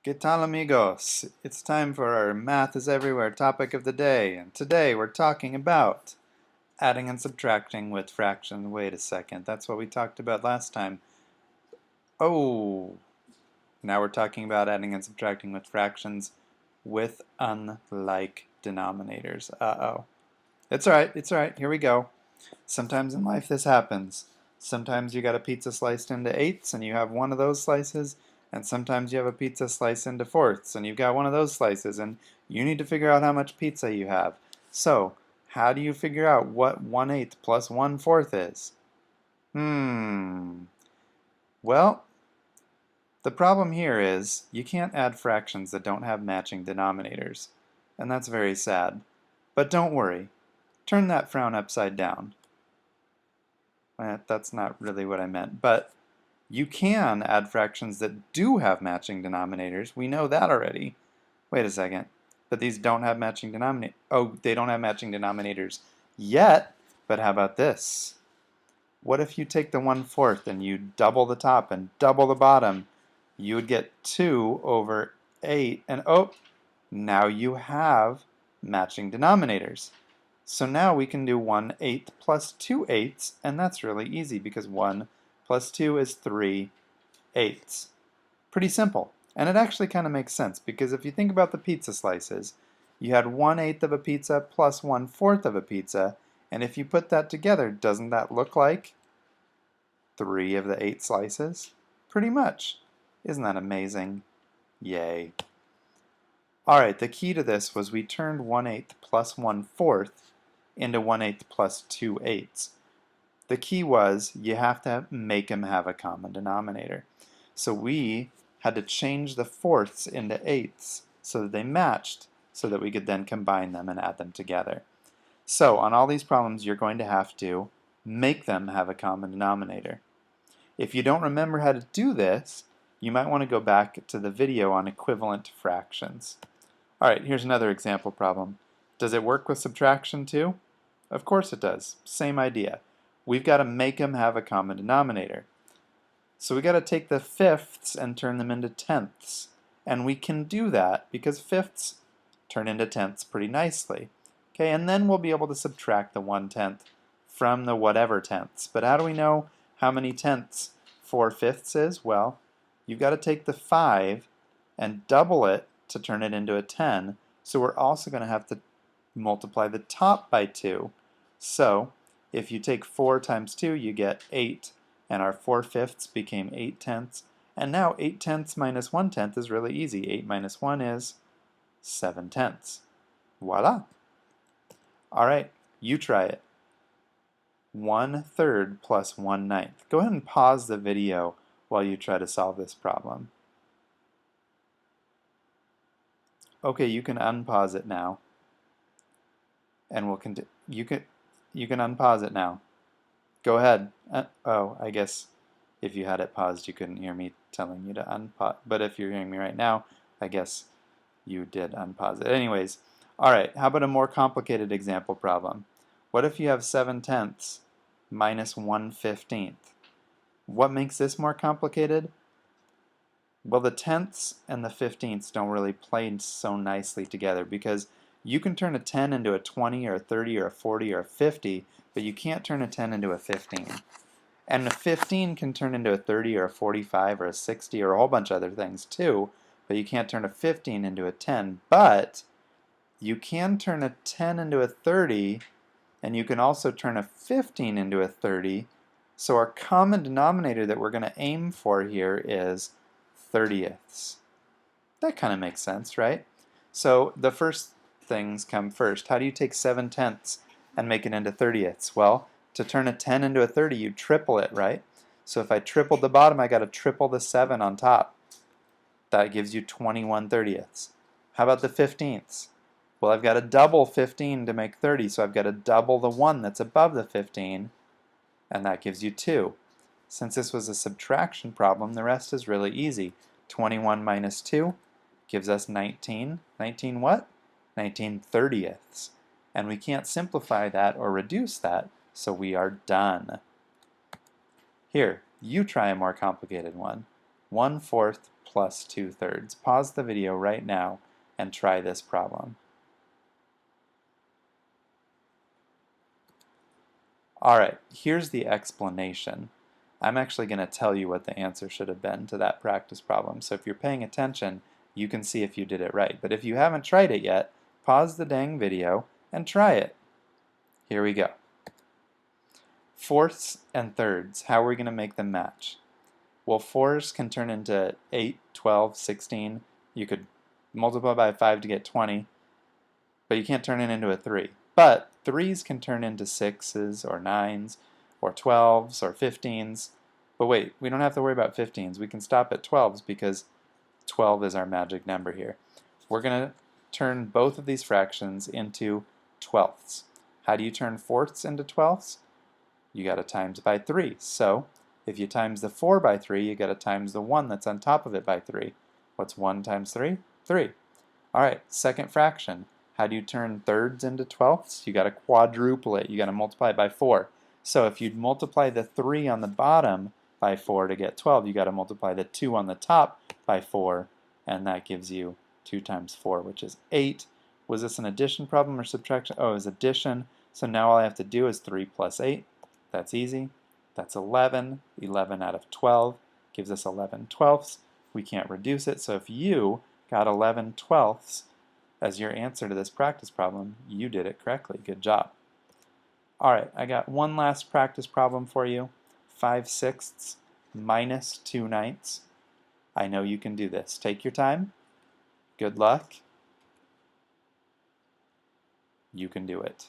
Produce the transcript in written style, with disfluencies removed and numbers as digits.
¿Qué tal, amigos? It's time for our Math is Everywhere topic of the day, and today we're talking about adding and subtracting with fractions. Wait a second, that's what we talked about last time. Oh, now we're talking about adding and subtracting with fractions with unlike denominators. Uh-oh. It's alright, here we go. Sometimes in life this happens. Sometimes you got a pizza sliced into eighths and you have one of those slices, and sometimes you have a pizza sliced into fourths and you've got one of those slices, and you need to figure out how much pizza you have. So, how do you figure out what 1/8 plus 1/4 is? Well, the problem here is you can't add fractions that don't have matching denominators, and that's very sad. But don't worry, turn that frown upside down. That's not really what I meant, but you can add fractions that do have matching denominators. We know that already. Wait a second. But these don't have matching denominators. Oh, they don't have matching denominators yet, but how about this? What if you take the 1/4 and you double the top and double the bottom? You would get 2 over 8, and oh, now you have matching denominators. So now we can do 1/8 plus 2/8, and that's really easy because 1 plus 2 is 3/8. Pretty simple. And it actually kind of makes sense because if you think about the pizza slices, you had 1/8 of a pizza plus 1/4 of a pizza, and if you put that together, doesn't that look like 3 of the 8 slices? Pretty much. Isn't that amazing? Yay. Alright, the key to this was we turned 1/8 plus 1/4 into 1/8 plus 2/8. The key was you have to make them have a common denominator. So we had to change the fourths into eighths so that they matched, so that we could then combine them and add them together. So on all these problems, you're going to have to make them have a common denominator. If you don't remember how to do this, you might want to go back to the video on equivalent fractions. Alright, here's another example problem. Does it work with subtraction too? Of course it does. Same idea. We've got to make them have a common denominator. So we got to take the fifths and turn them into tenths. And we can do that because fifths turn into tenths pretty nicely. Okay, and then we'll be able to subtract the 1/10 from the whatever tenths. But how do we know how many tenths 4/5 is? Well, you've got to take the 5 and double it to turn it into a 10. So we're also going to have to multiply the top by 2. So if you take 4 times 2, you get 8, and our 4/5 became 8/10. And now 8/10 minus 1/10 is really easy. 8 minus 1 is 7/10. Voila! Alright, you try it. 1/3 plus 1/9. Go ahead and pause the video while you try to solve this problem. Okay, you can unpause it now. And we'll continue. You can unpause it now. Go ahead. Oh, I guess if you had it paused, you couldn't hear me telling you to unpause. But if you're hearing me right now, I guess you did unpause it. Anyways, all right. How about a more complicated example problem? What if you have 7/10 minus 1/15? What makes this more complicated? Well, the tenths and the 15ths don't really play so nicely together because you can turn a 10 into a 20 or a 30 or a 40 or a 50, but you can't turn a 10 into a 15. And a 15 can turn into a 30 or a 45 or a 60 or a whole bunch of other things too, but you can't turn a 15 into a 10. But you can turn a 10 into a 30, and you can also turn a 15 into a 30. So our common denominator that we're going to aim for here is 30ths. That kind of makes sense, right? So the first things come first. How do you take 7/10 and make it into 30ths? Well, to turn a 10 into a 30, you triple it, right? So if I tripled the bottom, I got to triple the 7 on top. That gives you 21/30ths. How about the 15ths? Well, I've got to double 15 to make 30, so I've got to double the 1 that's above the 15, and that gives you 2. Since this was a subtraction problem, the rest is really easy. 21 minus 2 gives us 19. 19 what? 19/30ths. And we can't simplify that or reduce that, so we are done. Here, you try a more complicated one. 1/4 plus 2/3. Pause the video right now and try this problem. Alright, here's the explanation. I'm actually going to tell you what the answer should have been to that practice problem. So if you're paying attention, you can see if you did it right. But if you haven't tried it yet, pause the dang video and try it. Here we go. Fourths and thirds, how are we going to make them match? Well, fours can turn into 8, 12, 16. You could multiply by 5 to get 20, but you can't turn it into a 3. But 3s can turn into 6s or 9s or 12s or 15s. But wait, we don't have to worry about 15s. We can stop at 12s because 12 is our magic number here. We're going to turn both of these fractions into twelfths. How do you turn fourths into twelfths? You got to times by 3. So if you times the 4 by 3, you got to times the 1 that's on top of it by 3. What's 1 times 3? 3. Alright, second fraction. How do you turn thirds into twelfths? You got to quadruple it. You got to multiply it by 4. So if you'd multiply the 3 on the bottom by 4 to get 12, you got to multiply the 2 on the top by 4, and that gives you 2 times 4, which is 8. Was this an addition problem or subtraction? Oh, it was addition. So now all I have to do is 3 plus 8. That's easy. That's 11. 11 out of 12 gives us 11 twelfths. We can't reduce it, so if you got 11 twelfths as your answer to this practice problem, you did it correctly. Good job. Alright, I got one last practice problem for you. 5/6 minus 2/9. I know you can do this. Take your time. Good luck. You can do it.